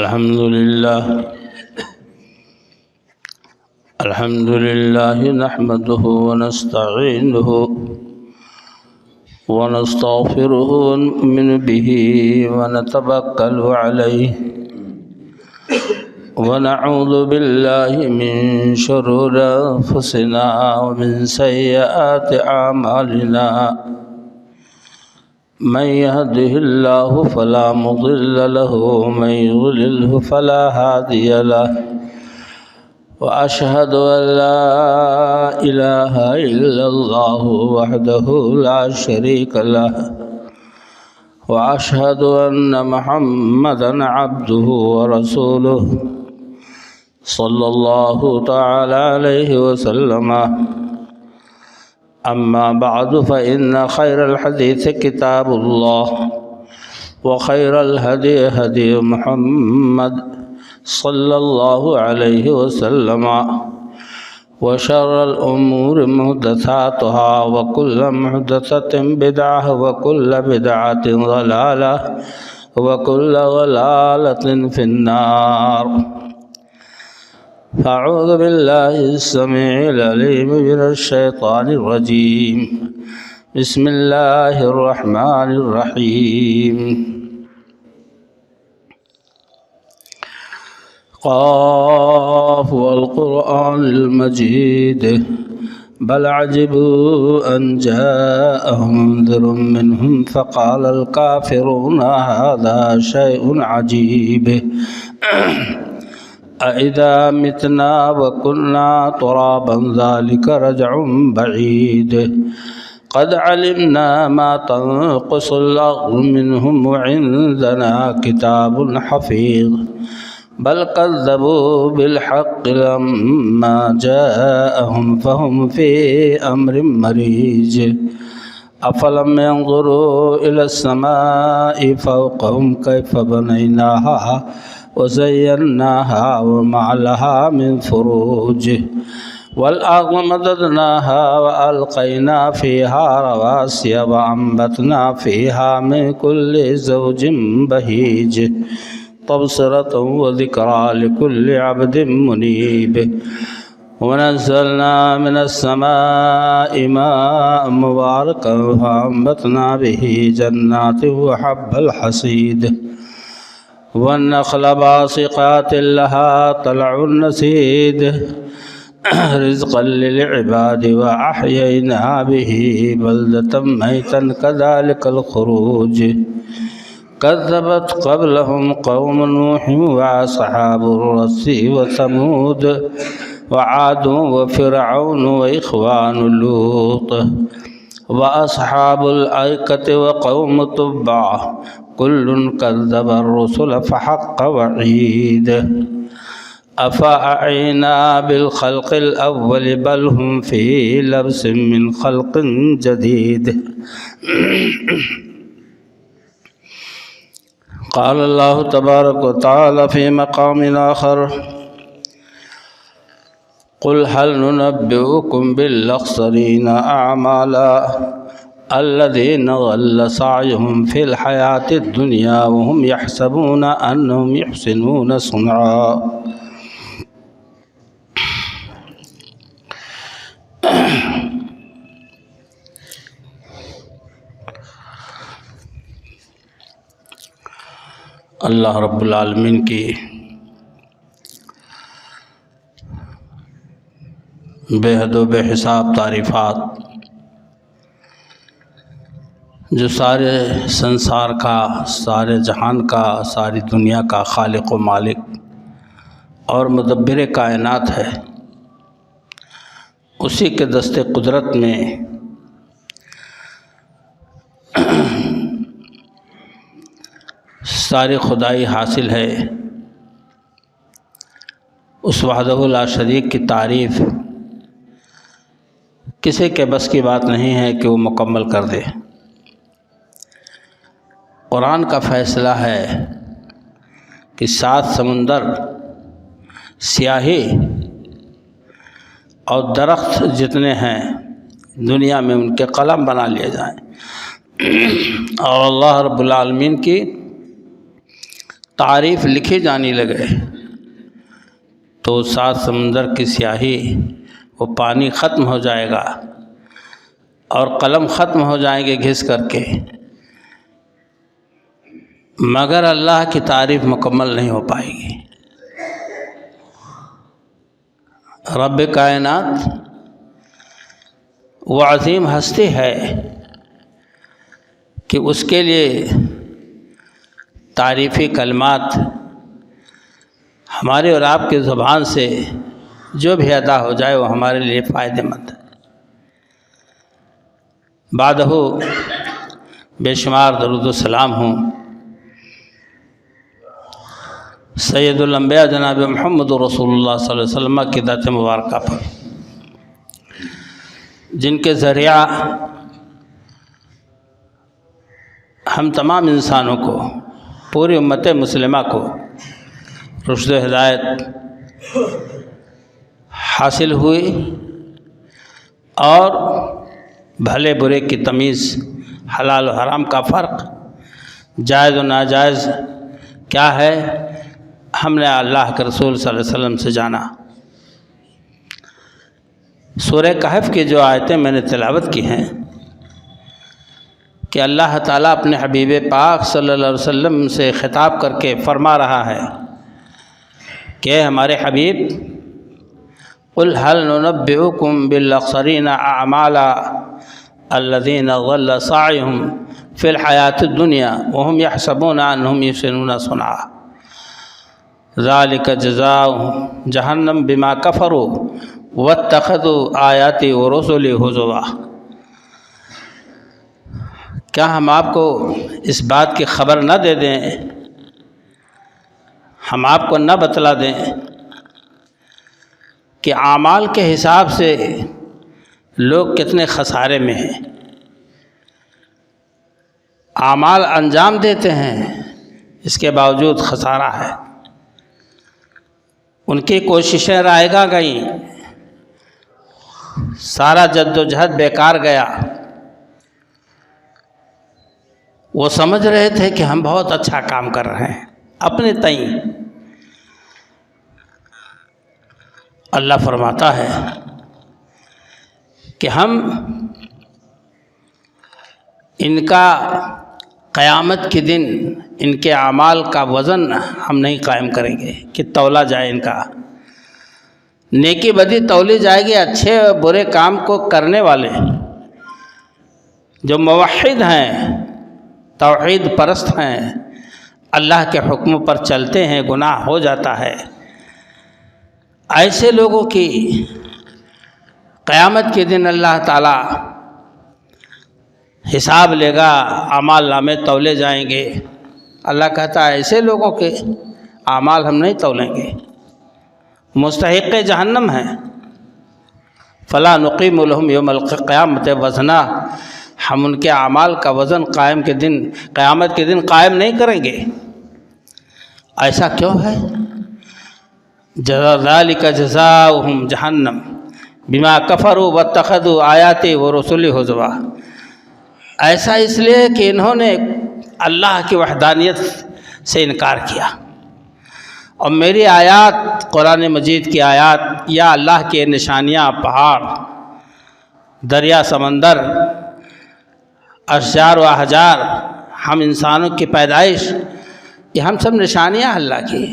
الحمد لله نحمده ونستعينه ونستغفره ونؤمن به ونتوكل عليه ونعوذ بالله من شرور أنفسنا ومن سيئات أعمالنا من يهده الله فلا مضل له ومن يضلله فلا هادي له وأشهد أن لا إله إلا الله وحده لا شريك له وأشهد أن محمدًا عبده ورسوله صلى الله تعالى عليه وسلم. أما بعد فإن خير الحديث كتاب الله وخير الهدي هدي محمد صلى الله عليه وسلم وشر الأمور محدثاتها وكل محدثة بدعة وكل بدعة ضلالة وكل ضلالة في النار. أعوذ بالله السميع العليم من الشيطان الرجيم. بسم الله الرحمن الرحيم. قاف والقرآن المجيد بل عجبوا أن جاءهم منذر منهم فقال الكافرون هذا شيء عجيب أإذا متنا وكنا ترابا ذلك رجع بعيد قد علمنا ما تنقص الأرض منهم وعندنا كتاب حفيظ بل كذبوا بالحق لما جاءهم فهم في أمر مريج أفلم ينظروا إلى السماء فوقهم كيف بنيناها وزيناها وما لها من فروج والأرض مددناها وألقينا فيها رواسي وأنبتنا فيها من كل زوج بهيج تبصرة وذكرى لكل عبد منيب. ونزلنا من السماء ماء مباركا فأنبتنا به جنات وحب الحصيد والنخل باسقات لها طلع نضيد رزقا للعباد وأحيينا به بلدة ميتا كذلك الخروج كذبت قبلهم قوم نوح وأصحاب الرس وثمود وعاد وفرعون وإخوان لوط وأصحاب الأيكة وقوم تبع كل كذب الرسل فحق وعيد أفأعينا بالخلق الأول بل هم في لبس من خلق جديد. قال الله تبارك وتعالى في مقام آخر قل هل ننبئكم بالأخسرين أعمالا الذين ضل سعيهم في الحياة الدنيا وهم يحسبون أنهم يحسنون صنعا. اللہ رب العالمین کی بے حد و بے حساب تعریفات جو سارے سنسار کا، سارے جہان کا، ساری دنیا کا خالق و مالک اور مدبر کائنات ہے، اسی کے دست قدرت میں ساری خدائی حاصل ہے. اس وحدہ لا شریک کی تعریف کسی کے بس کی بات نہیں ہے کہ وہ مکمل کر دے. قرآن کا فیصلہ ہے کہ 7 سمندر، سیاہی اور درخت جتنے ہیں دنیا میں ان کے قلم بنا لیے جائیں اور اللہ رب العالمین کی تعریف لکھی جانے لگے تو 7 سمندر کی سیاہی وہ پانی ختم ہو جائے گا اور قلم ختم ہو جائیں گے گھس کر کے، مگر اللہ کی تعریف مکمل نہیں ہو پائے گی۔ رب کائنات وہ عظیم ہستی ہے کہ اس کے لیے تعریفی کلمات ہمارے اور آپ کی زبان سے جو بھی ادا ہو جائے وہ ہمارے لیے فائدہ مند ہے۔ بعدہ بے شمار درود و سلام ہوں سید الانبیاء جناب محمد رسول اللہ صلی اللہ علیہ وسلم کی ذات مبارکہ پر، جن کے ذریعہ ہم تمام انسانوں کو، پوری امت مسلمہ کو رشد و ہدایت حاصل ہوئی اور بھلے برے کی تمیز، حلال و حرام کا فرق، جائز و ناجائز کیا ہے، ہم نے اللہ کے رسول صلی اللہ علیہ وسلم سے جانا۔ سورہ کہف کی جو آیتیں میں نے تلاوت کی ہیں کہ اللہ تعالیٰ اپنے حبیب پاک صلی اللہ علیہ وسلم سے خطاب کر کے فرما رہا ہے کہ ہمارے حبیب قل هل ننبئكم بالاخسرین اعمالا الذین ضل سعیهم فی الحیاۃ الدنیا وهم يحسبون انهم یحسنون صنعا ذلك جزاؤهم جہنم بما کفروا واتخذوا آیاتی ورسلی ہزوا۔ کیا ہم آپ کو اس بات کی خبر نہ دے دیں، ہم آپ کو نہ بتلا دیں کہ اعمال کے حساب سے لوگ کتنے خسارے میں ہیں، اعمال انجام دیتے ہیں اس کے باوجود خسارہ ہے، ان کی کوششیں رائے گاہ گئیں، سارا جد و جہد بیکار گیا۔ وہ سمجھ رہے تھے کہ ہم بہت اچھا کام کر رہے ہیں اپنے تئیں، اللہ فرماتا ہے کہ ہم ان کا قیامت کے دن ان کے اعمال کا وزن ہم نہیں قائم کریں گے کہ تولا جائے، ان کا نیکی بدی تولی جائے گی، اچھے اور برے کام کو کرنے والے جو موحد ہیں، توحید پرست ہیں، اللہ کے حکم پر چلتے ہیں، گناہ ہو جاتا ہے، ایسے لوگوں کی قیامت کے دن اللہ تعالیٰ حساب لے گا، اعمال نامے تولے جائیں گے۔ اللہ کہتا ہے ایسے لوگوں کے اعمال ہم نہیں تولیں گے، مستحق جہنم ہیں، فلا نقیم لهم یوم القیامت وزنا، ہم ان کے اعمال کا وزن قیامت کے دن قائم نہیں کریں گے۔ ایسا کیوں ہے؟ ذالک جزاؤہم جہنم بما کفروا واتخذوا آیاتی ورسلی ہزوا، ایسا اس لیے کہ انہوں نے اللہ کی وحدانیت سے انکار کیا اور میری آیات، قرآن مجید کی آیات یا اللہ کے نشانیاں، پہاڑ، دریا، سمندر، اشجار و احجار، ہم انسانوں کی پیدائش، یہ ہم سب نشانیاں اللہ کی،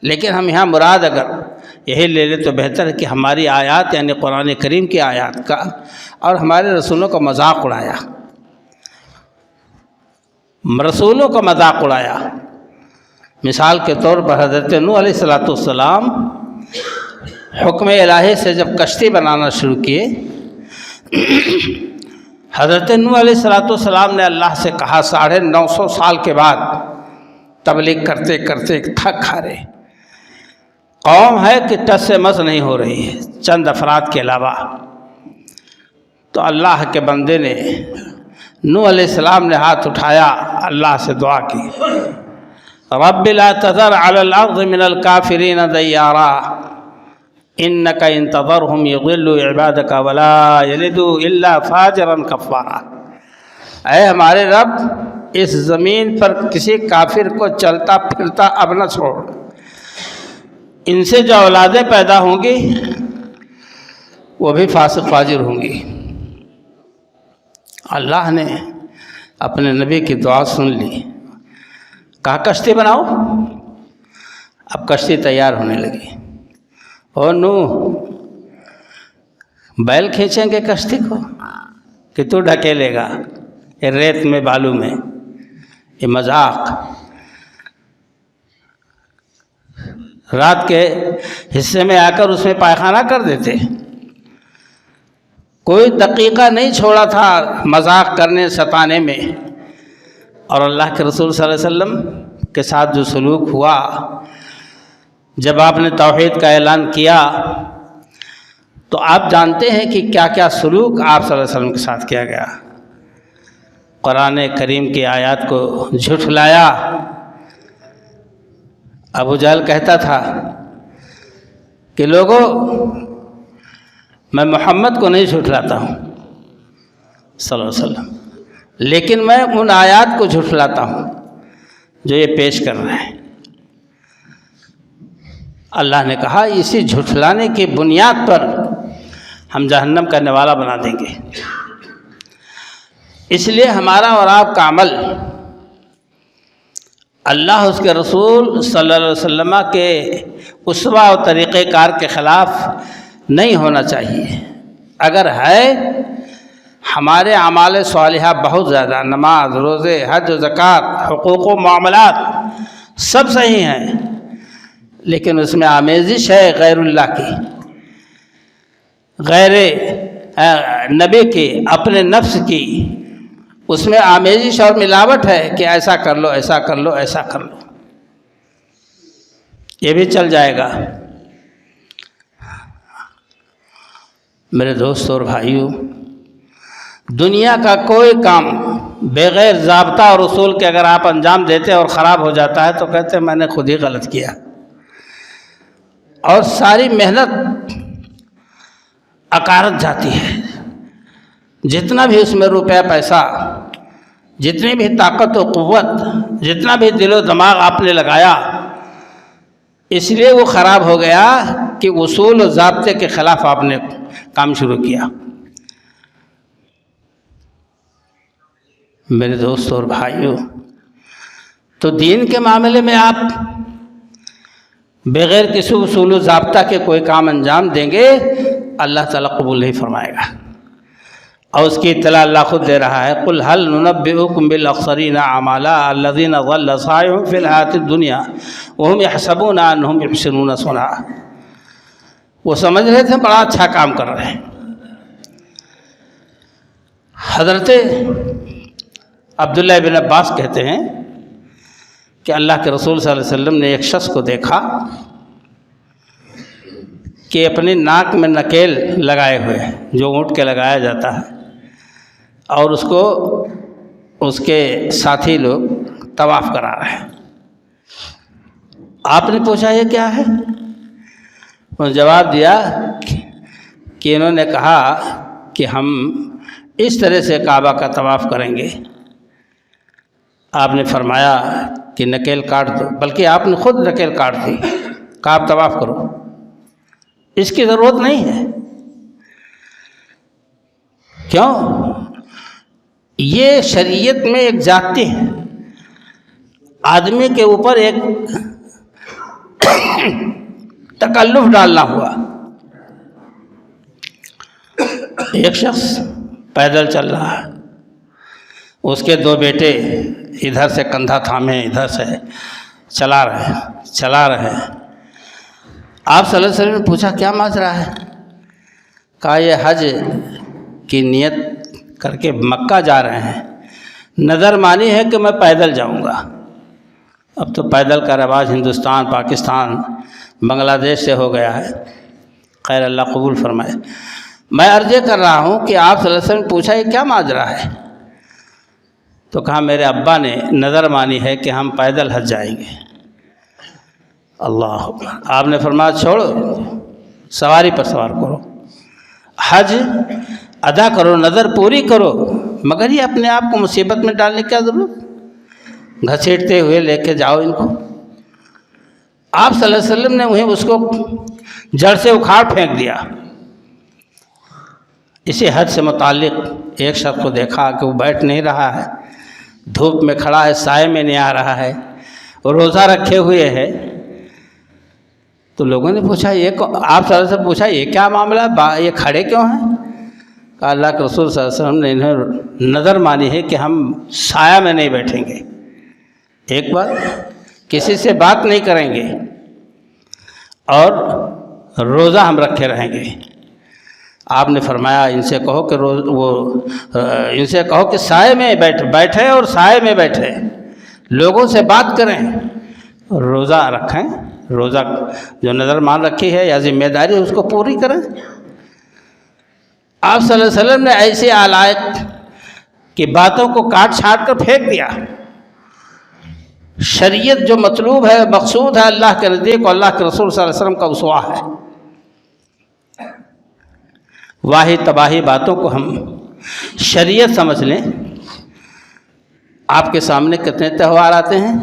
لیکن ہم یہاں مراد اگر یہی لے لیں تو بہتر ہے کہ ہماری آیات یعنی قرآن کریم کی آیات کا اور ہمارے رسولوں کا مذاق اڑایا، رسولوں کا مذاق اڑایا۔ مثال کے طور پر حضرت نوح علیہ السلام حکم الہی سے جب کشتی بنانا شروع کیے، حضرت نوح علیہ السلام نے اللہ سے کہا 950 سال کے بعد تبلیغ کرتے کرتے تھک کھارے، قوم ہے کہ ٹس سے مس نہیں ہو رہی ہے چند افراد کے علاوہ، تو اللہ کے بندے نے نوح علیہ السلام نے ہاتھ اٹھایا، اللہ سے دعا کی، رب لا تذر علی الارض من الکافرین دیارا انک ان تذرهم یضلوا عبادک ولا یلدوا الا فاجرا کفارا۔ اے ہمارے رب، اس زمین پر کسی کافر کو چلتا پھرتا اب نہ چھوڑ، ان سے جو اولادیں پیدا ہوں گی وہ بھی فاسق فاجر ہوں گی۔ اللہ نے اپنے نبی کی دعا سن لی، کہا کشتی بناؤ۔ اب کشتی تیار ہونے لگی۔ او نوح، بیل کھینچیں گے کشتی کو کہ تو ڈھکیلے گا یہ ریت میں بالو میں؟ یہ مذاق۔ رات کے حصے میں آ کر اس میں پائخانہ کر دیتے، کوئی دقیقہ نہیں چھوڑا تھا مذاق کرنے ستانے میں۔ اور اللہ کے رسول صلی اللہ علیہ وسلم کے ساتھ جو سلوک ہوا، جب آپ نے توحید کا اعلان کیا تو آپ جانتے ہیں کہ کیا کیا سلوک آپ صلی اللہ علیہ وسلم کے ساتھ کیا گیا۔ قرآن کریم کی آیات کو جھٹلایا۔ ابو جہل کہتا تھا کہ لوگوں، میں محمد کو نہیں جھٹلاتا ہوں صلی اللہ علیہ وسلم، لیکن میں ان آیات کو جھٹلاتا ہوں جو یہ پیش کر رہے ہیں۔ اللہ نے کہا اسی جھٹلانے کی بنیاد پر ہم جہنم کا نوالا بنا دیں گے۔ اس لیے ہمارا اور آپ کا عمل اللہ اس کے رسول صلی اللہ علیہ وسلم کے اسوہ و طریقہ کار کے خلاف نہیں ہونا چاہیے۔ اگر ہے، ہمارے اعمال صالحہ بہت زیادہ، نماز، روزے، حج و زکوٰۃ، حقوق و معاملات سب صحیح ہیں، لیکن اس میں آمیزش ہے غیر اللہ کی، غیر نبی کی، اپنے نفس کی، اس میں آمیزش اور ملاوٹ ہے کہ ایسا کر لو، ایسا کر لو، ایسا کر لو۔ یہ بھی چل جائے گا۔ میرے دوست اور بھائیوں، دنیا کا کوئی کام بغیر ضابطہ اور اصول کے اگر آپ انجام دیتے اور خراب ہو جاتا ہے تو کہتے ہیں میں نے خود ہی غلط کیا، اور ساری محنت اکارت جاتی ہے۔ جتنا بھی اس میں روپیہ پیسہ، جتنی بھی طاقت و قوت، جتنا بھی دل و دماغ آپ نے لگایا، اس لیے وہ خراب ہو گیا کہ اصول و ضابطے کے خلاف آپ نے کام شروع کیا۔ میرے دوست اور بھائیوں، تو دین کے معاملے میں آپ بغیر کسی اصول و ضابطہ کے کوئی کام انجام دیں گے، اللہ تعالیٰ قبول نہیں فرمائے گا۔ اور اس کی اطلاع اللہ خود دے رہا ہے، قُلْ هَلْ نُنَبِّئُكُمْ بِالْأَخْسَرِينَ أَعْمَالًا الَّذِينَ ضَلَّ سَعْيُهُمْ فِي الْحَيَاةِ الدُّنْيَا وَهُمْ يَحْسَبُونَ أَنَّهُمْ يُحْسِنُونَ صُنْعًا۔ وہ سمجھ رہے تھے بڑا اچھا کام کر رہے ہیں۔ حضرت عبداللہ بن عباس کہتے ہیں کہ اللہ کے رسول صلی اللہ علیہ وسلم نے ایک شخص کو دیکھا کہ اپنی ناک میں نکیل لگائے ہوئے، جو اونٹ کے لگایا جاتا ہے، اور اس کو اس کے ساتھی لوگ طواف کرا رہے ہیں۔ آپ نے پوچھا یہ کیا ہے؟ انہوں نے جواب دیا کہ انہوں نے کہا کہ ہم اس طرح سے کعبہ کا طواف کریں گے۔ آپ نے فرمایا کہ نکیل کاٹ دو، بلکہ آپ نے خود نکیل کاٹ دی، کہا آپ طواف کرو، اس کی ضرورت نہیں ہے۔ کیوں؟ یہ شریعت میں ایک ذاتی ہے، آدمی کے اوپر ایک تکلف ڈالنا ہوا۔ ایک شخص پیدل چل رہا ہے، اس کے دو بیٹے ادھر سے کندھا تھامے ادھر سے چلا رہے ہیں۔ آپ صلی اللہ علیہ وسلم نے پوچھا کیا ماجرا ہے؟ کہا یہ حج کی نیت کر کے مکہ جا رہے ہیں، نظر مانی ہے کہ میں پیدل جاؤں گا۔ اب تو پیدل کا رواج ہندوستان، پاکستان، بنگلہ دیش سے ہو گیا ہے، خیر اللہ قبول فرمائے۔ میں عرض کر رہا ہوں کہ آپ صلی اللہ علیہ وسلم نے پوچھا یہ کیا ماجرا ہے؟ تو کہا میرے ابا نے نظر مانی ہے کہ ہم پیدل حج جائیں گے۔ اللہ اکبر۔ آپ نے فرمایا چھوڑو، سواری پر سوار کرو، حج ادا کرو، نظر پوری کرو، مگر یہ اپنے آپ کو مصیبت میں ڈالنے کی کیا ضرورت؟ گھسیٹتے ہوئے لے کے جاؤ ان کو۔ آپ صلی اللہ علیہ وسلم نے وہیں اس کو جڑ سے اکھاڑ پھینک دیا۔ اسی حج سے متعلق ایک شخص کو دیکھا کہ وہ بیٹھ نہیں رہا ہے، دھوپ میں کھڑا ہے، سائے میں نہیں آ رہا ہے، اور روزہ رکھے ہوئے ہے۔ تو لوگوں نے پوچھا یہ آپ صلی اللہ علیہ وسلم پوچھا یہ کیا معاملہ ہے، یہ کھڑے کیوں ہیں؟ کہا اللہ کے رسول صلی اللہ علیہ وسلم نے انہیں نظر مانی ہے کہ ہم سایہ میں نہیں بیٹھیں گے، ایک بار کسی سے بات نہیں کریں گے، اور روزہ ہم رکھے رہیں گے۔ آپ نے فرمایا ان سے کہو کہ ان سے کہو کہ سائے میں بیٹھے اور سائے میں بیٹھے، لوگوں سے بات کریں، روزہ رکھیں، روزہ جو نظر مان رکھی ہے یا ذمہ داری اس کو پوری کریں۔ آپ صلی اللہ علیہ وسلم نے ایسی علائق کی باتوں کو کاٹ چھانٹ کر پھینک دیا۔ شریعت جو مطلوب ہے، مقصود ہے اللہ کے نزدیک، اور اللہ کے رسول صلی اللہ علیہ وسلم کا اسوہ ہے، واہی تباہی باتوں کو ہم شریعت سمجھ لیں۔ آپ کے سامنے کتنے تہوار آتے ہیں؟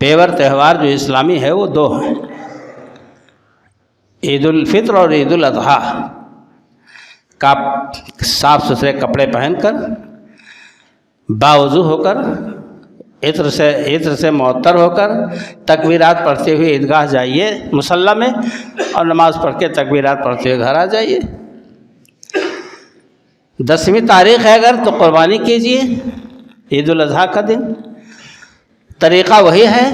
پیور تہوار جو اسلامی ہے وہ دو ہیں، عید الفطر اور عید الاضحیٰ۔ کا صاف ستھرے کپڑے پہن کر، باوضو ہو کر، عطر سے معطر ہو کر، تکبیرات پڑھتے ہوئے عیدگاہ جائیے مصلی میں، اور نماز پڑھ کے تکبیرات پڑھتے ہوئے گھر آ جائیے۔ 10ویں تاریخ ہے اگر تو قربانی کیجیے، عید الاضحیٰ کا دن، طریقہ وہی ہے،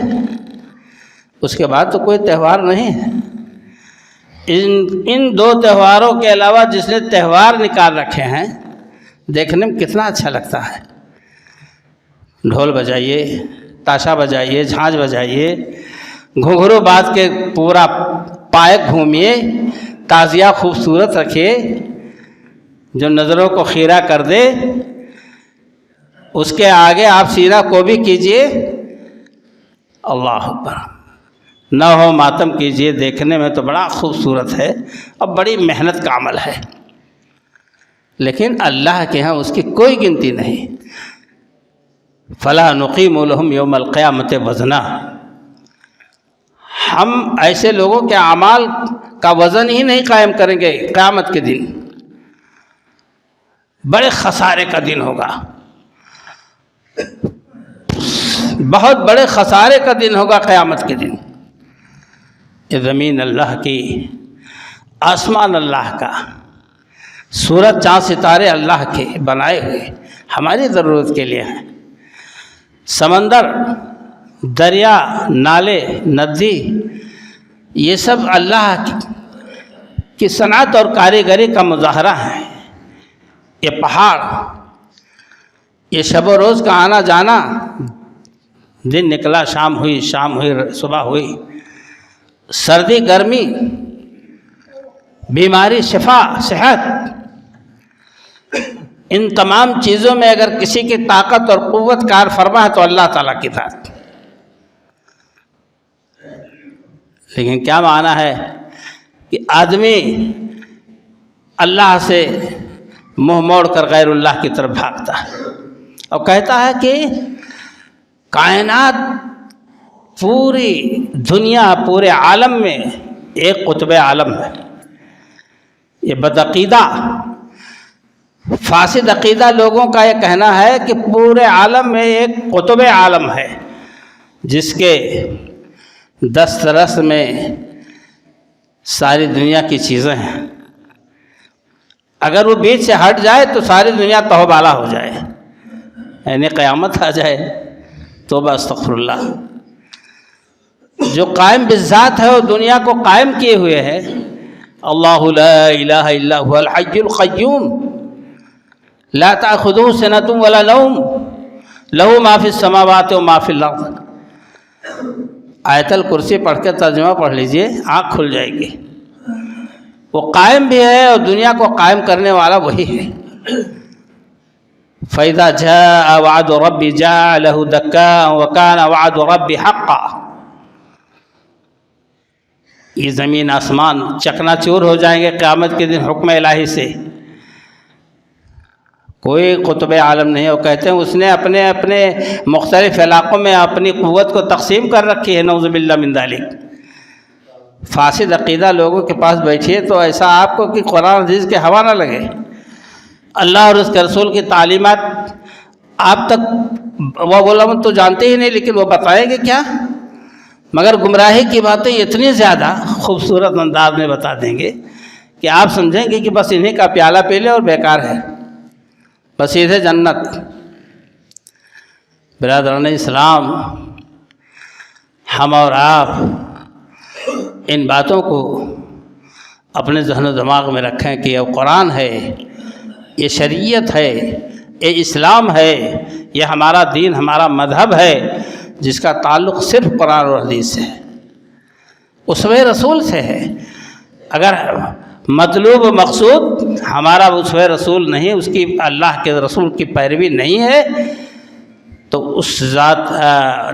اس کے بعد تو کوئی تہوار نہیں ہے۔ ان دو تہواروں کے علاوہ جس نے تہوار نکال رکھے ہیں، دیکھنے میں کتنا اچھا لگتا ہے۔ ڈھول بجائیے، تاشا بجائیے، جھانجھ بجائیے، گھنگھرو باندھ کے پورا پائک گھومیے، تازیہ خوبصورت رکھیے، جو نظروں کو خیرہ کر دے اس کے آگے آپ سیرہ کو بھی کیجیے، اللہ اکبر، نہ ہو ماتم کیجیے۔ دیکھنے میں تو بڑا خوبصورت ہے اور بڑی محنت کا عمل ہے، لیکن اللہ کے ہاں اس کی کوئی گنتی نہیں۔ فلا نقیم لہم یوم القیامت وزنا، ہم ایسے لوگوں کے اعمال کا وزن ہی نہیں قائم کریں گے قیامت کے دن۔ بڑے خسارے کا دن ہوگا، بہت بڑے خسارے کا دن ہوگا قیامت کے دن۔ یہ زمین اللہ کی، آسمان اللہ کا، سورج چاند ستارے اللہ کے بنائے ہوئے ہماری ضرورت کے لیے ہیں۔ سمندر، دریا، نالے، ندی، یہ سب اللہ کی صنعت اور کاریگری کا مظاہرہ ہے۔ یہ پہاڑ، یہ شب و روز کا آنا جانا، دن نکلا شام ہوئی، شام ہوئی صبح ہوئی، سردی گرمی، بیماری شفا صحت، ان تمام چیزوں میں اگر کسی کی طاقت اور قوت کار فرما ہے تو اللہ تعالیٰ کی ذات۔ لیکن کیا معنی ہے کہ آدمی اللہ سے منہ موڑ کر غیر اللہ کی طرف بھاگتا ہے اور کہتا ہے کہ کائنات، پوری دنیا، پورے عالم میں ایک قطب عالم ہے۔ یہ بدعقیدہ، فاسد عقیدہ لوگوں کا یہ کہنا ہے کہ پورے عالم میں ایک قطب عالم ہے جس کے دست رس میں ساری دنیا کی چیزیں ہیں، اگر وہ بیچ سے ہٹ جائے تو ساری دنیا تہو بالا ہو جائے، یعنی قیامت آ جائے۔ توبہ استغفر اللہ۔ جو قائم بالذات ہے وہ دنیا کو قائم کیے ہوئے ہے۔ اللہ لا الہ الا هو الحی القیوم لا تأخذہ سنۃ ولا نوم لہ ما فی السماوات و ما فی الارض۔ آیت الکرسی پڑھ کے ترجمہ پڑھ لیجئے، آنکھ کھل جائے گی۔ وہ قائم بھی ہے اور دنیا کو قائم کرنے والا وہی ہے۔ فَإِذَا جَاءَ وَعْدُ رَبِّ جَعَلَهُ دَكَّاءً وَكَانَ وَعْدُ رَبِّ حَقًّا۔ یہ زمین آسمان چکنا چور ہو جائیں گے قیامت کے دن حکم الہی سے، کوئی قطب عالم نہیں ہے۔ وہ کہتے ہیں اس نے اپنے اپنے مختلف علاقوں میں اپنی قوت کو تقسیم کر رکھی ہے، نعوذ باللہ من ذالک۔ فاسد عقیدہ لوگوں کے پاس بیٹھیے تو ایسا آپ کو کہ قرآن حدیث کے ہوا نہ لگے، اللہ اور اس کے رسول کی تعلیمات آپ تک وہ علماء تو جانتے ہی نہیں، لیکن وہ بتائیں گے کیا؟ مگر گمراہی کی باتیں اتنی زیادہ خوبصورت انداز میں بتا دیں گے کہ آپ سمجھیں گے کہ بس انہیں کا پیالہ پی لے اور بیکار ہے، بس سیدھے جنت۔ برادران اسلام، ہم اور آپ ان باتوں کو اپنے ذہن و دماغ میں رکھیں کہ یہ قرآن ہے، یہ شریعت ہے، یہ اسلام ہے، یہ ہمارا دین، ہمارا مذہب ہے جس کا تعلق صرف قرآن اور حدیث سے ہے، اسوہ رسول سے ہے۔ اگر مطلوب و مقصود ہمارا اسوہ رسول نہیں، اس کی اللہ کے رسول کی پیروی نہیں ہے، تو اس ذات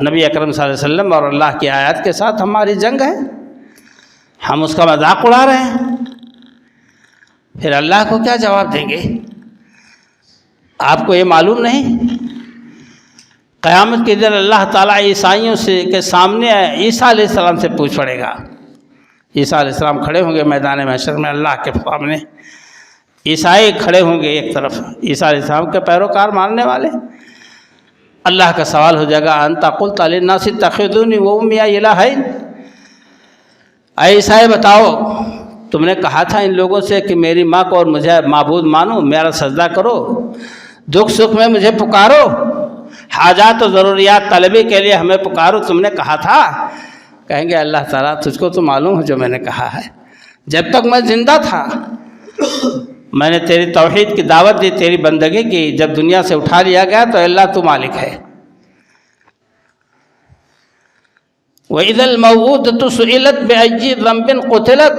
نبی اکرم صلی اللہ علیہ وسلم اور اللہ کی آیات کے ساتھ ہماری جنگ ہے، ہم اس کا مذاق اڑا رہے ہیں، پھر اللہ کو کیا جواب دیں گے؟ آپ کو یہ معلوم نہیں؟ قیامت کے دن اللہ تعالیٰ عیسائیوں کے سامنے عیسیٰ علیہ السلام سے پوچھ پڑے گا۔ عیسیٰ علیہ السلام کھڑے ہوں گے میدان محشر میں اللہ کے سامنے، عیسائی کھڑے ہوں گے ایک طرف، عیسیٰ علیہ السلام کے پیروکار ماننے والے۔ اللہ کا سوال ہو جائے گا، انت قلت للناس اتخذونی وامي الہین، اے عیسائی بتاؤ، تم نے کہا تھا ان لوگوں سے کہ میری ماں کو اور مجھے معبود مانو، میرا سجدہ کرو، دکھ سکھ میں مجھے پکارو، حاجات و ضروریات طلبی کے لیے ہمیں پکارو، تم نے کہا تھا۔ کہیں گے اللہ تعالیٰ تجھ کو تو معلوم ہے جو میں نے کہا ہے، جب تک میں زندہ تھا میں نے تیری توحید کی دعوت دی، تیری بندگی کی، جب دنیا سے اٹھا لیا گیا تو اللہ تو مالک ہے۔ وَإِذَا الْمَوْءُودَةُ سُئِلَتْ بِأَيِّ ذَنبٍ قُتِلَتْ،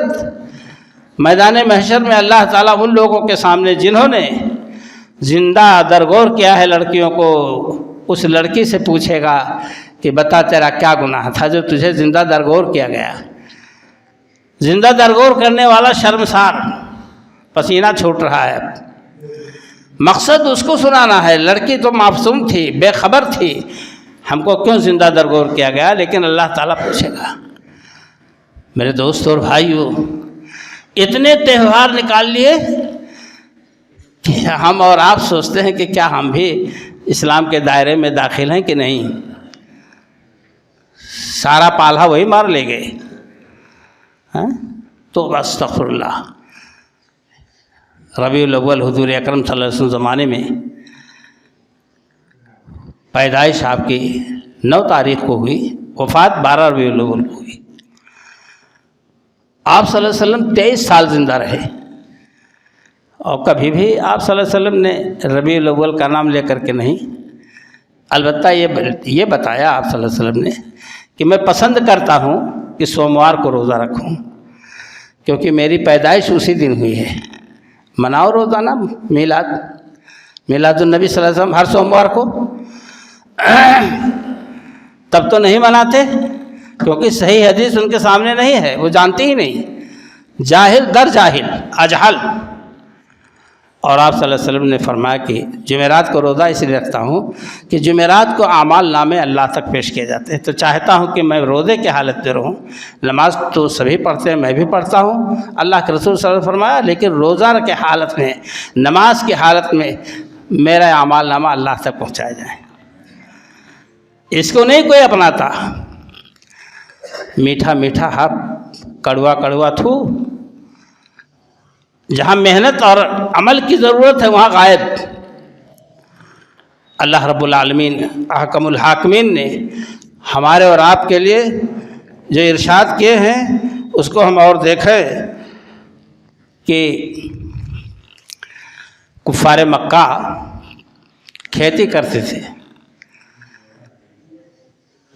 میدان محشر میں اللہ تعالیٰ ان لوگوں کے سامنے جنہوں نے زندہ درگور کیا ہے لڑکیوں کو، اس لڑکی سے پوچھے گا کہ بتا تیرا کیا گناہ تھا جو تجھے زندہ درگور کیا گیا۔ زندہ درگور کرنے والا شرمسار، پسینہ چھوٹ رہا ہے، مقصد اس کو سنانا ہے، لڑکی تو معصوم تھی، بے خبر تھی، ہم کو کیوں زندہ درگور کیا گیا؟ لیکن اللہ تعالیٰ پوچھے گا۔ میرے دوست اور بھائیو، اتنے تہوار نکال لیے کہ ہم اور آپ سوچتے ہیں کہ کیا ہم بھی اسلام کے دائرے میں داخل ہیں کہ نہیں؟ سارا پالھا وہی مار لے گئے، تو استغفر اللہ۔ ربیع الاول حضور اکرم صلی اللہ علیہ وسلم زمانے میں پیدائش آپ کی 9 تاریخ کو ہوئی، وفات 12 ربیع الاول کو ہوئی۔ آپ صلی اللہ علیہ وسلم 23 سال زندہ رہے، اور کبھی بھی آپ صلی اللہ علیہ وسلم نے ربیع الاول کا نام لے کر کے نہیں، البتہ یہ بتایا آپ صلی اللہ علیہ وسلم نے کہ میں پسند کرتا ہوں کہ سوموار کو روزہ رکھوں، کیونکہ میری پیدائش اسی دن ہوئی ہے۔ مناؤ روزانہ میلاد النبی صلی اللہ علیہ وسلم ہر سوموار کو۔ تب تو نہیں مناتے کیونکہ صحیح حدیث ان کے سامنے نہیں ہے، وہ جانتے ہی نہیں، جاہل در جاہل اجہل۔ اور آپ صلی اللہ علیہ وسلم نے فرمایا کہ جمعرات کو روزہ اس لیے رکھتا ہوں کہ جمعرات کو اعمال نامے اللہ تک پیش کیے جاتے ہیں، تو چاہتا ہوں کہ میں روزے کی حالت میں رہوں۔ نماز تو سبھی پڑھتے ہیں، میں بھی پڑھتا ہوں، اللہ کے رسول صلی اللہ علیہ وسلم فرمایا، لیکن روزہ کی حالت میں، نماز کی حالت میں میرا اعمال نامہ اللہ تک پہنچایا جائے۔ اس کو نہیں کوئی اپناتا، میٹھا میٹھا ہاں، کڑوا کڑوا تھو، جہاں محنت اور عمل کی ضرورت ہے وہاں غائب۔ اللہ رب العالمین احکم الحاکمین نے ہمارے اور آپ کے لیے جو ارشاد کیے ہیں اس کو ہم اور دیکھیں کہ کفار مکہ کھیتی کرتے تھے،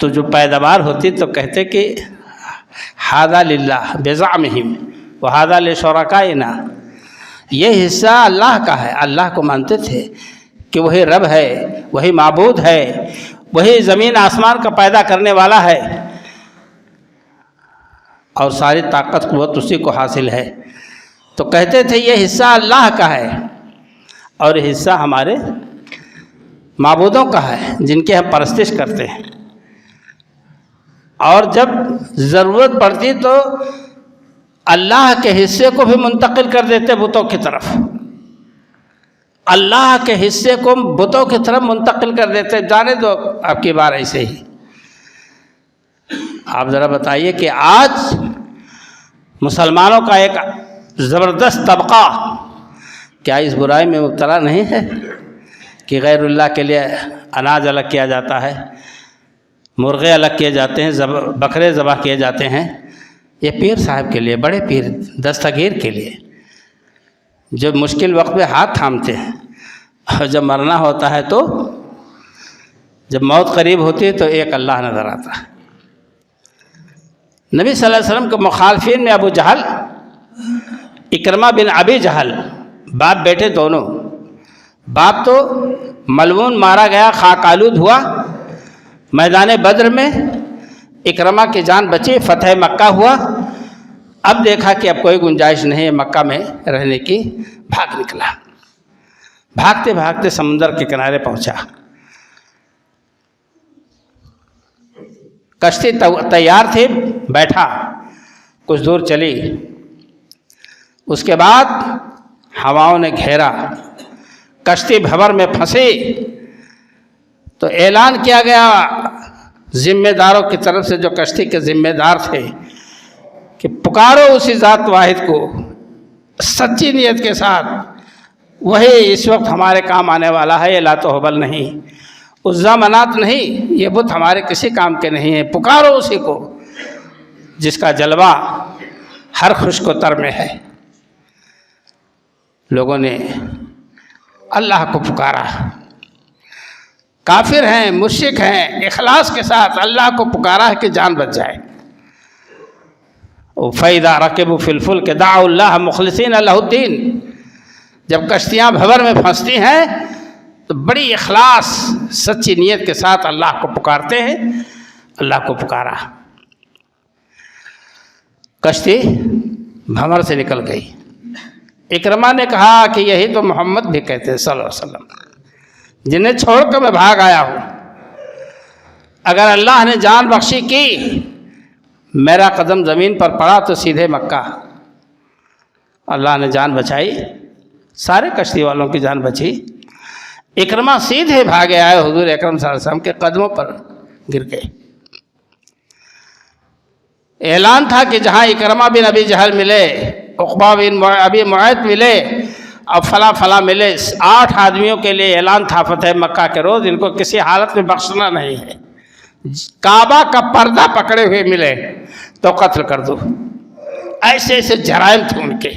تو جو پیداوار ہوتی تو کہتے کہ ھذا للہ بزعمہم وھذا لشرکائنا، یہ حصہ اللہ کا ہے، اللہ کو مانتے تھے کہ وہی رب ہے، وہی معبود ہے، وہی زمین آسمان کا پیدا کرنے والا ہے، اور ساری طاقت قوت اسی کو حاصل ہے، تو کہتے تھے یہ حصہ اللہ کا ہے، اور حصہ ہمارے معبودوں کا ہے جن کی ہم پرستش کرتے ہیں، اور جب ضرورت پڑتی تو اللہ کے حصے کو بھی منتقل کر دیتے بتوں کی طرف، اللہ کے حصے کو بتوں کی طرف منتقل کر دیتے، جانے دو آپ کی بار ایسے ہی۔ آپ ذرا بتائیے کہ آج مسلمانوں کا ایک زبردست طبقہ کیا اس برائی میں مبتلا نہیں ہے کہ غیر اللہ کے لیے اناج الگ کیا جاتا ہے، مرغے الگ کیے جاتے ہیں، بکرے ذبح کیے جاتے ہیں، یہ پیر صاحب کے لیے، بڑے پیر دستگیر کے لیے جو مشکل وقت میں ہاتھ تھامتے ہیں، اور جب مرنا ہوتا ہے تو جب موت قریب ہوتی ہے تو ایک اللہ نظر آتا ہے۔ نبی صلی اللہ علیہ وسلم کے مخالفین میں ابو جہل، اکرمہ بن ابی جہل، باپ بیٹے دونوں، باپ تو ملعون مارا گیا، خاک آلود ہوا میدان بدر میں، اکرمہ کی جان بچی، فتح مکہ ہوا، اب دیکھا کہ اب کوئی گنجائش نہیں ہے مکہ میں رہنے کی، بھاگ نکلا، بھاگتے بھاگتے سمندر کے کنارے پہنچا، کشتی تیار تھی، بیٹھا، کچھ دور چلی، اس کے بعد ہواؤں نے گھیرا، کشتی بھنور میں پھنسی، تو اعلان کیا گیا ذمہ داروں کی طرف سے جو کشتی کے ذمہ دار تھے کہ پکارو اسی ذات واحد کو سچی نیت کے ساتھ، وہی اس وقت ہمارے کام آنے والا ہے، یہ لات و حبل نہیں، عزا منات نہیں، یہ بت ہمارے کسی کام کے نہیں ہیں، پکارو اسی کو جس کا جلوہ ہر خشک و تر میں ہے۔ لوگوں نے اللہ کو پکارا، کافر ہیں، مشرک ہیں، اخلاص کے ساتھ اللہ کو پکارا ہے کہ جان بچ جائے۔ فَإِذَا رَكِبُوا فِي الْفُلْكِ دَعَوُا اللَّهَ مُخْلِصِينَ لَهُ الدِّينَ، جب کشتیاں بھنور میں پھنستی ہیں تو بڑی اخلاص سچی نیت کے ساتھ اللہ کو پکارتے ہیں، اللہ کو پکارا، کشتی بھنور سے نکل گئی۔ اکرمہ نے کہا کہ یہی تو محمد بھی کہتے ہیں صلی اللہ علیہ وسلم، جنہیں چھوڑ کر میں بھاگ آیا ہوں، اگر اللہ نے جان بخشی کی، میرا قدم زمین پر پڑا تو سیدھے مکہ، اللہ نے جان بچائی، سارے کشتی والوں کی جان بچی، اکرمہ سیدھے بھاگے آئے حضور اکرم صلی اللہ علیہ وسلم کے قدموں پر گر گئے۔ اعلان تھا کہ جہاں اکرمہ بن ابی جہل ملے، عقبہ بن ابی معیط ملے، اب فلاں فلاں ملے، 8 آدمیوں کے لیے اعلان تھا فتح مکہ کے روز، ان کو کسی حالت میں بخشنا نہیں ہے، کعبہ کا پردہ پکڑے ہوئے ملے تو قتل کر دو، ایسے ایسے جرائم تھے ان کے۔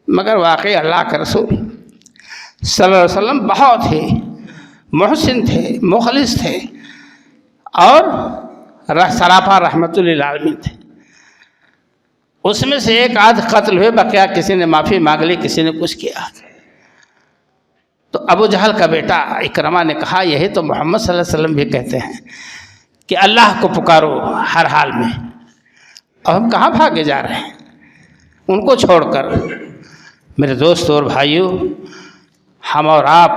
مگر واقعی اللہ کے رسول صلی اللہ علیہ وسلم بہت ہی محسن تھے، مخلص تھے، اور سراپا رحمت للعالمین تھے۔ اس میں سے ایک آدھ قتل ہوئے، بقیہ کسی نے معافی مانگ لی، کسی نے کچھ کیا۔ تو ابو جہل کا بیٹا اکرمہ نے کہا یہی تو محمد صلی اللہ علیہ وسلم بھی کہتے ہیں کہ اللہ کو پکارو ہر حال میں، اور ہم کہاں بھاگے جا رہے ہیں ان کو چھوڑ کر۔ میرے دوستوں اور بھائیوں، ہم اور آپ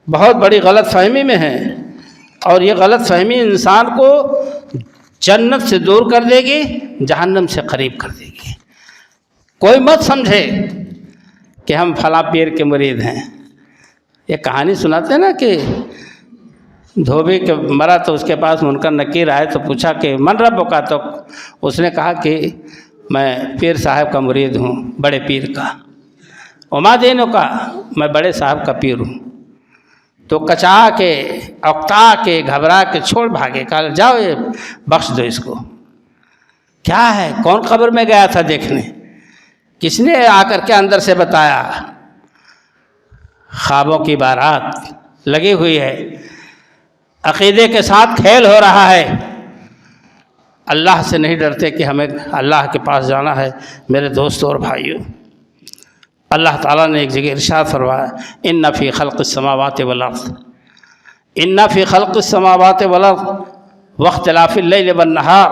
بہت بڑی غلط فہمی میں ہیں، اور یہ غلط فہمی انسان کو جنت سے دور کر دے گی، جہنم سے قریب کر دے گی۔ کوئی مت سمجھے کہ ہم فلاں پیر کے مرید ہیں۔ یہ کہانی سناتے ہیں نا کہ دھوبی کے مرا تو اس کے پاس منکر نکیر آئے تو پوچھا کہ من رب کا، تو اس نے کہا کہ میں پیر صاحب کا مرید ہوں، بڑے پیر کا۔ وما دینوں کا، میں بڑے صاحب کا پیر ہوں۔ تو کچا کے، اقتا کے، گھبرا کے چھوڑ بھاگے، کہا جاؤ یہ بخش دو اس کو۔ کیا ہے؟ کون قبر میں گیا تھا دیکھنے؟ کس نے آ کر کے اندر سے بتایا؟ خوابوں کی بارات لگی ہوئی ہے، عقیدے کے ساتھ کھیل ہو رہا ہے، اللہ سے نہیں ڈرتے کہ ہمیں اللہ کے پاس جانا ہے۔ میرے دوستوں اور بھائیوں، اللہ تعالیٰ نے ایک جگہ ارشاد فرمایا ان فی خلق السماوات والارض، ان فی خلق السماوات والارض واختلاف اللیل والنہار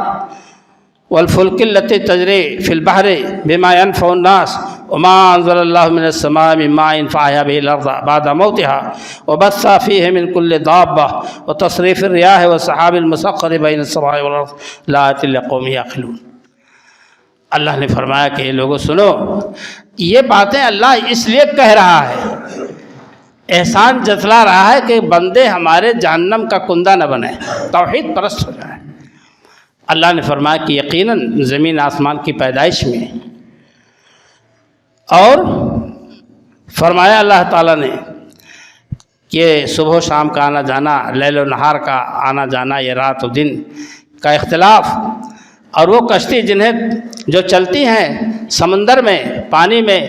والفلک التی تجری فی البحر بما ينفع الناس وما انزل اللہ من السماء من ماء فاحیا به الارض بعد موتها وبث فیہ من کل دابہ وتصریف الریاح والسحاب المسخر بین السماء والارض لآیات لقوم یعقلون۔ اللہ نے فرمایا کہ لوگوں سنو، یہ باتیں اللہ اس لیے کہہ رہا ہے، احسان جتلا رہا ہے کہ بندے ہمارے جہنم کا کندہ نہ بنے، توحید پرست ہو جائے۔ اللہ نے فرمایا کہ یقیناً زمین آسمان کی پیدائش میں، اور فرمایا اللہ تعالیٰ نے کہ صبح و شام کا آنا جانا، لیل و نہار کا آنا جانا، یہ رات و دن کا اختلاف، اور وہ کشتی جنہیں جو چلتی ہیں سمندر میں، پانی میں،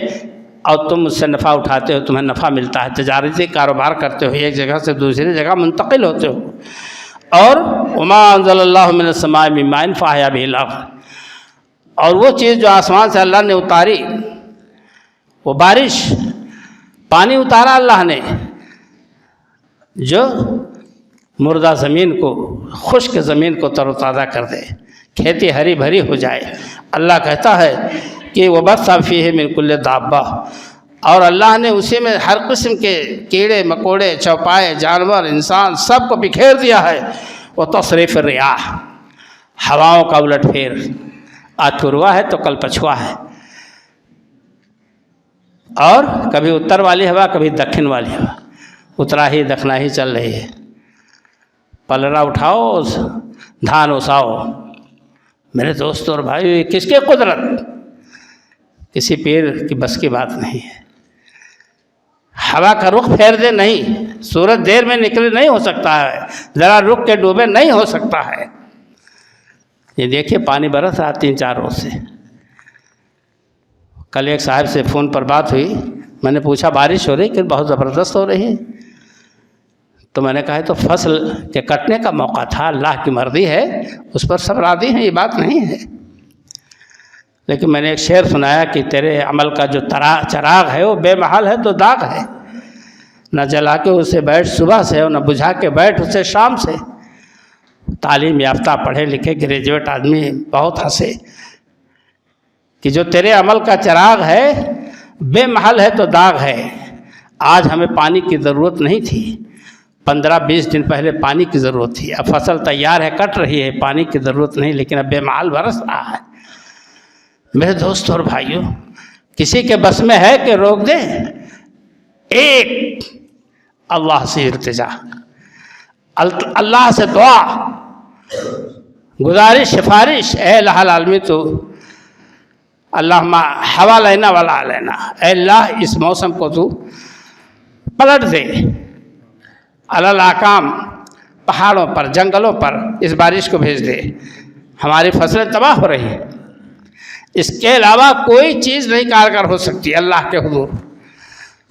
اور تم اس سے نفع اٹھاتے ہو، تمہیں نفع ملتا ہے، تجارتی کاروبار کرتے ہو، ایک جگہ سے دوسری جگہ منتقل ہوتے ہو۔ اور وما انزل اللہ من السماء من ماء فاحیا به الارض، اور وہ چیز جو آسمان سے اللہ نے اتاری، وہ بارش، پانی اتارا اللہ نے جو مردہ زمین کو، خشک زمین کو تر و تازہ کر دے، کھیتی ہری بھری ہو جائے۔ اللہ کہتا ہے کہ وبث فیہ من کل دابہ، اور اللہ نے اسی میں ہر قسم کے کیڑے مکوڑے، چوپائے، جانور، انسان سب کو بکھیر دیا ہے۔ وتصریف الریاح، ہواؤں کا الٹ پھیر، آج پوروا ہے تو کل پچھوا ہے، اور کبھی اتر والی ہوا کبھی دکھن والی ہوا، اترا ہی دکھنا ہی چل رہی ہے۔ پلڑا اٹھاؤ دھان اوساؤ۔ میرے دوست اور بھائی، کس کی قدرت؟ کسی پیر کی بس کی بات نہیں ہے۔ ہوا کا رخ پھیر دے نہیں، سورج دیر میں نکلے نہیں ہو سکتا ہے، ذرا رک کے ڈوبے نہیں ہو سکتا ہے۔ یہ دیکھیے پانی برس رہا 3-4 روز سے۔ کل ایک صاحب سے فون پر بات ہوئی، میں نے پوچھا بارش ہو رہی کہ بہت زبردست ہو رہی ہے؟ تو میں نے کہا تو فصل کے کٹنے کا موقع تھا، اللہ کی مرضی ہے، اس پر سب راضی ہیں، یہ بات نہیں ہے۔ لیکن میں نے ایک شعر سنایا کہ تیرے عمل کا جو چراغ ہے وہ بے محل ہے تو داغ ہے، نہ جلا کے اسے بیٹھ صبح سے اور نہ بجھا کے بیٹھ اسے شام سے۔ تعلیم یافتہ پڑھے لکھے گریجویٹ آدمی بہت ہنسے کہ جو تیرے عمل کا چراغ ہے بے محل ہے تو داغ ہے۔ آج ہمیں پانی کی ضرورت نہیں تھی، 15-20 دن پہلے پانی کی ضرورت تھی، اب فصل تیار ہے، کٹ رہی ہے، پانی کی ضرورت نہیں، لیکن اب بے محل برس رہا ہے۔ میرے دوست اور بھائیوں، کسی کے بس میں ہے کہ روک دیں؟ ایک اللہ سے التجا، اللہ سے دعا، گزارش، سفارش، اے الہ العالمین تو اللہم ہوا لینا ولا لینا، اے اللہ اس موسم کو تو پلٹ دے، الاکام، پہاڑوں پر، جنگلوں پر اس بارش کو بھیج دے، ہماری فصلیں تباہ ہو رہی ہیں۔ اس کے علاوہ کوئی چیز نہیں کارگر ہو سکتی اللہ کے حضور۔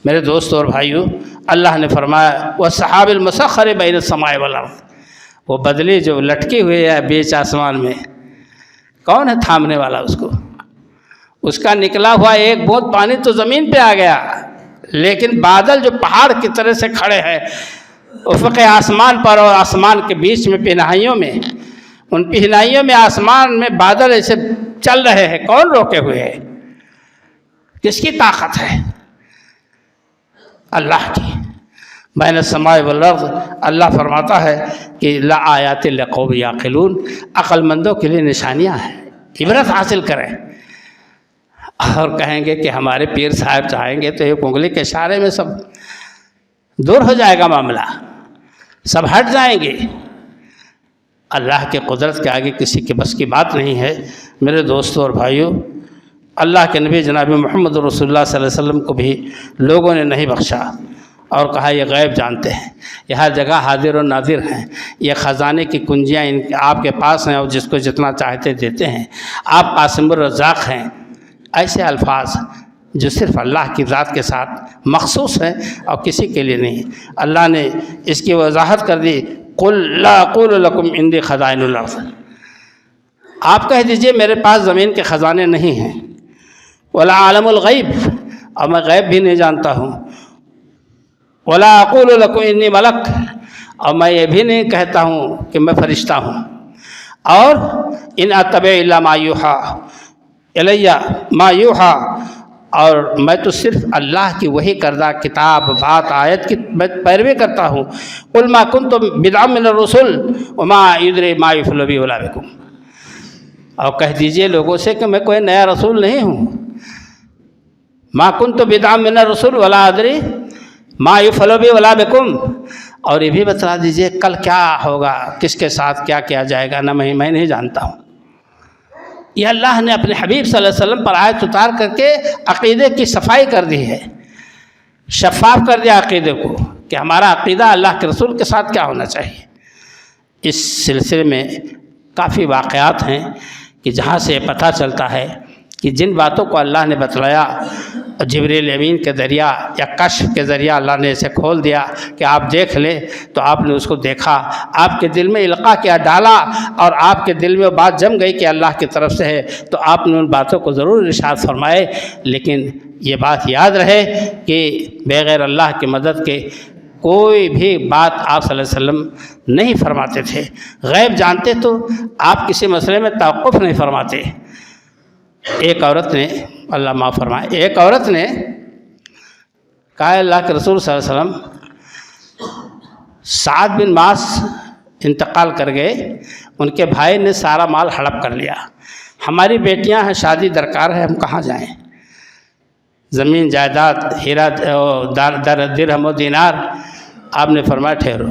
میرے دوستوں اور بھائیوں، اللہ نے فرمایا وَالسَّحَابِ الْمُسَخَّرِ بَيْنَ السَّمَاءِ وَالْأَرْضِ، وہ بدلی جو لٹکی ہوئی ہے بیچ آسمان میں، کون ہے تھامنے والا اس کو؟ اس کا نکلا ہوا ایک بوند پانی تو زمین پہ آ گیا، لیکن بادل جو پہاڑ کی طرح سے کھڑے ہیں افق آسمان پر اور آسمان کے بیچ میں پہنائیوں میں، ان پہنائیوں میں آسمان میں بادل ایسے چل رہے ہیں، کون روکے ہوئے ہے؟ کس کی طاقت ہے؟ اللہ کی۔ بین السماء والارض، اللہ فرماتا ہے کہ لآیات لقوم یعقلون، عقل مندوں کے لیے نشانیاں ہیں، عبرت حاصل کریں۔ اور کہیں گے کہ ہمارے پیر صاحب چاہیں گے تو ایک انگلی کے اشارے میں سب دور ہو جائے گا معاملہ، سب ہٹ جائیں گے۔ اللہ کے قدرت کے آگے کسی کے بس کی بات نہیں ہے۔ میرے دوستوں اور بھائیوں، اللہ کے نبی جناب محمد رسول اللہ صلی اللہ علیہ وسلم کو بھی لوگوں نے نہیں بخشا اور کہا یہ غیب جانتے ہیں، یہ ہر جگہ حاضر و ناظر ہیں، یہ خزانے کی کنجیاں آپ کے پاس ہیں اور جس کو جتنا چاہتے دیتے ہیں، آپ قاسم الرزاق ہیں۔ ایسے الفاظ جو صرف اللہ کی ذات کے ساتھ مخصوص ہیں اور کسی کے لیے نہیں۔ اللہ نے اس کی وضاحت کر دی، قل لا اقول لکم عندی خزائن الارض، آپ کہہ دیجئے میرے پاس زمین کے خزانے نہیں ہیں، ولا عالم الغیب، اور میں غیب بھی نہیں جانتا ہوں، ولا اقول لکم انی ملک، اور میں یہ بھی نہیں کہتا ہوں کہ میں فرشتہ ہوں، اور ان اتبع الا ما یوحی الیہ ما یوحی، اور میں تو صرف اللہ کی وحی کردہ کتاب بات آیت کی میں پیروی کرتا ہوں. قل ما کنت بدعا من الرسل وما ادری ما یفعل بی ولا بکم. اور کہہ دیجئے لوگوں سے کہ میں کوئی نیا رسول نہیں ہوں. ما کنت بدعا من الرسل ولا ادری ما یفعل بی ولا بکم. اور یہ بھی بتلا دیجئے کل کیا ہوگا، کس کے ساتھ کیا کیا جائے گا، نہ میں نہیں جانتا ہوں. یہ اللہ نے اپنے حبیب صلی اللہ علیہ وسلم پر آیت اتار کر کے عقیدے کی صفائی کر دی ہے، شفاف کر دیا عقیدے کو کہ ہمارا عقیدہ اللہ کے رسول کے ساتھ کیا ہونا چاہیے. اس سلسلے میں کافی واقعات ہیں کہ جہاں سے پتہ چلتا ہے کہ جن باتوں کو اللہ نے بتلایا جبریل امین کے ذریعہ یا کشف کے ذریعہ اللہ نے اسے کھول دیا کہ آپ دیکھ لیں، تو آپ نے اس کو دیکھا، آپ کے دل میں القاء کیا، ڈالا، اور آپ کے دل میں وہ بات جم گئی کہ اللہ کی طرف سے ہے، تو آپ نے ان باتوں کو ضرور ارشاد فرمائے. لیکن یہ بات یاد رہے کہ بغیر اللہ کی مدد کے کوئی بھی بات آپ صلی اللہ علیہ وسلم نہیں فرماتے تھے. غیب جانتے تو آپ کسی مسئلے میں توقف نہیں فرماتے. ایک عورت نے، اللہ معاف فرمائے، ایک عورت نے کہا اللہ کے رسول صلی اللہ علیہ وسلم سعد بن معاذ انتقال کر گئے، ان کے بھائی نے سارا مال ہڑپ کر لیا، ہماری بیٹیاں ہیں، شادی درکار ہے، ہم کہاں جائیں؟ زمین جائیداد، ہیرا درہم و دینار. آپ نے فرمایا ٹھہرو،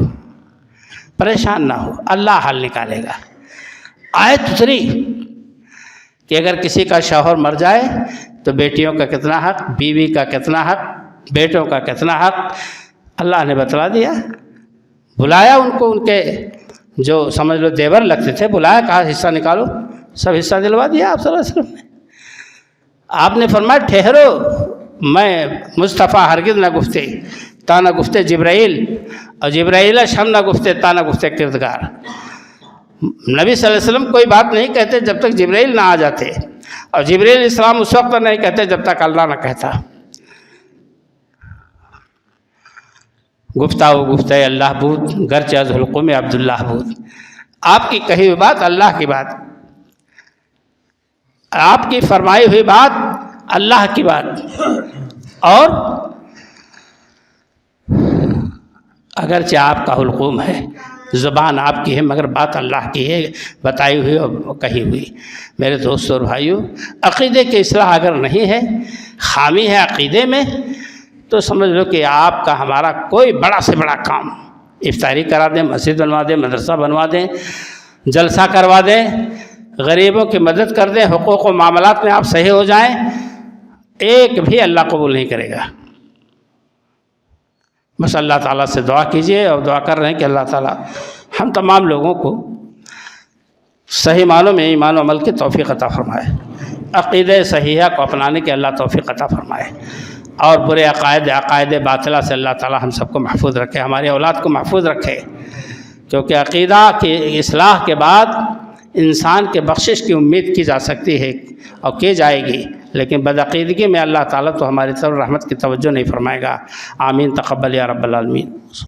پریشان نہ ہو، اللہ حل نکالے گا. آیت اتری کہ اگر کسی کا شوہر مر جائے تو بیٹیوں کا کتنا حق، بیوی کا کتنا حق، بیٹوں کا کتنا حق، اللہ نے بتلا دیا. بلایا ان کو، ان کے جو سمجھ لو دیور لگتے تھے، بلایا، کہا حصہ نکالو، سب حصہ دلوا دیا آپ صلی اللہ علیہ وسلم نے. آپ نے فرمایا ٹھہرو، میں مصطفیٰ ہرگز نہ گفتے تا نہ گفتے جبرائیل، اور جبرائیل شم نہ گفتے تا نہ گفتے کردگار. نبی صلی اللہ علیہ وسلم کوئی بات نہیں کہتے جب تک جبرائیل نہ آ جاتے، اور جبرائیل السلام اس وقت نہیں کہتے جب تک اللہ نہ کہتا. گفتہ و گفتہ اللہ بود گرچہ از حلقوم عبداللہ بود. آپ کی کہی ہوئی بات اللہ کی بات، آپ کی فرمائی ہوئی بات اللہ کی بات. اور اگرچہ آپ کا حلقوم ہے، زبان آپ کی ہے، مگر بات اللہ کی ہے، بتائی ہوئی اور کہی ہوئی. میرے دوستوں اور بھائیوں، عقیدے کی اصلاح اگر نہیں ہے، خامی ہے عقیدے میں، تو سمجھ لو کہ آپ کا ہمارا کوئی بڑا سے بڑا کام، افطاری کرا دیں، مسجد بنوا دیں، مدرسہ بنوا دیں، جلسہ کروا دیں، غریبوں کی مدد کر دیں، حقوق و معاملات میں آپ صحیح ہو جائیں، ایک بھی اللہ قبول نہیں کرے گا. بس اللہ تعالیٰ سے دعا کیجئے، اور دعا کر رہے ہیں کہ اللہ تعالیٰ ہم تمام لوگوں کو صحیح معنوں میں ایمان و عمل کی توفیق عطا فرمائے، عقیدہ صحیحہ کو اپنانے کے اللہ توفیق عطا فرمائے، اور برے عقائد باطلہ سے اللہ تعالیٰ ہم سب کو محفوظ رکھے، ہماری اولاد کو محفوظ رکھے. کیونکہ عقیدہ کی اصلاح کے بعد انسان کے بخشش کی امید کی جا سکتی ہے اور کی جائے گی، لیکن بدعقیدگی میں اللہ تعالیٰ تو ہماری طرف رحمت کی توجہ نہیں فرمائے گا. آمین، تقبل یا رب العالمین.